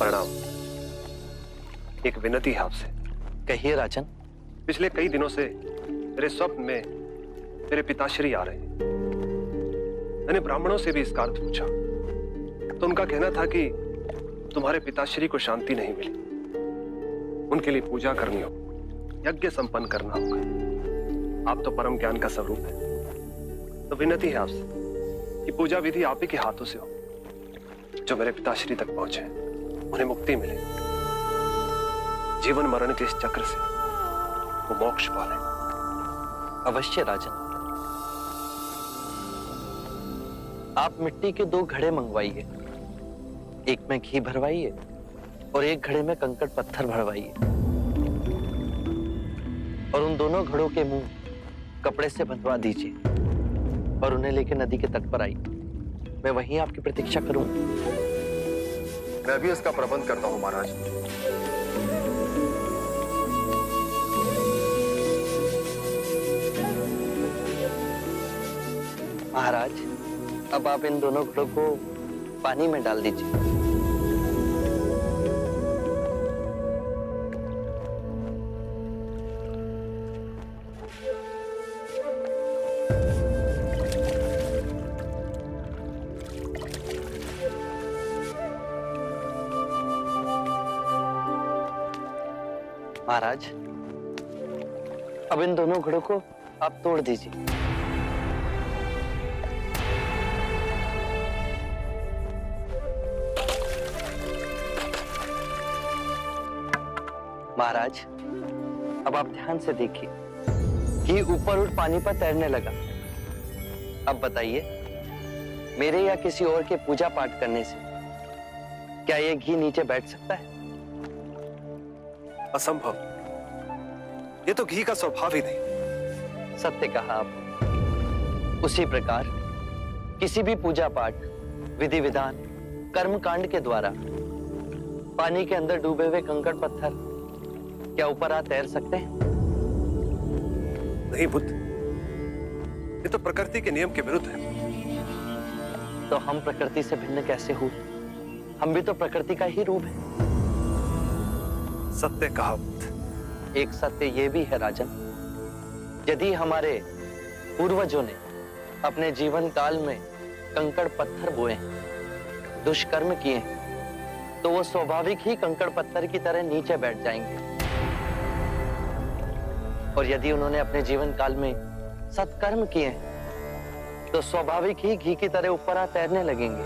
प्रणाम। एक विनती है आपसे। कहिए राजन। पिछले कई दिनों से मेरे स्वप्न में मेरे पिताश्री आ रहे हैं। मैंने ब्राह्मणों से भी इसका अर्थ पूछा तो उनका कहना था कि तुम्हारे पिताश्री को शांति नहीं मिली, उनके लिए पूजा करनी होगी, यज्ञ संपन्न करना होगा। आप तो परम ज्ञान का स्वरूप है, तो विनती है आपसे कि पूजा विधि आप ही के हाथों से हो। जो मेरे पिताश्री तक पहुंचे उन्हें मुक्ति मिले, जीवन मरण के इस चक्र से वो मोक्ष पाले। अवश्य राजन। आप मिट्टी के 2 घड़े मंगवाइए, एक में घी भरवाइए और एक घड़े में कंकड़ पत्थर भरवाइए, और उन दोनों घड़ों के मुंह कपड़े से बंधवा दीजिए और उन्हें लेकर नदी के तट पर आइए। मैं वहीं आपकी प्रतीक्षा करूंगा। मैं भी इसका प्रबंध करता हूं महाराज। महाराज, अब आप इन दोनों घड़ों को पानी में डाल दीजिए। महाराज, अब इन दोनों घड़ों को आप तोड़ दीजिए। महाराज, अब आप ध्यान से देखिए कि ऊपर उठ पानी पर तैरने लगा। अब बताइए, मेरे या किसी और के पूजा पाठ करने से क्या ये घी नीचे बैठ सकता है? असंभव। ये तो घी का स्वभाव ही नहीं। सत्य कहा आप। उसी प्रकार किसी भी पूजा पाठ, विधि विधान, कर्म कांड के द्वारा पानी के अंदर डूबे हुए कंकड़ पत्थर क्या ऊपर आ तैर सकते हैं? नहीं बुद्ध, ये तो प्रकृति के नियम के विरुद्ध है। तो हम प्रकृति से भिन्न कैसे हुए? हम भी तो प्रकृति का ही रूप है। सत्य कहा बुद्ध। एक सत्य ये भी है राजन, यदि हमारे पूर्वजों ने अपने जीवन काल में कंकड़ पत्थर बोए, दुष्कर्म किए, तो वो स्वाभाविक ही कंकड़ पत्थर की तरह नीचे बैठ जाएंगे। और यदि उन्होंने अपने जीवन काल में सत्कर्म किए, तो स्वाभाविक ही घी की तरह ऊपर आ तैरने लगेंगे।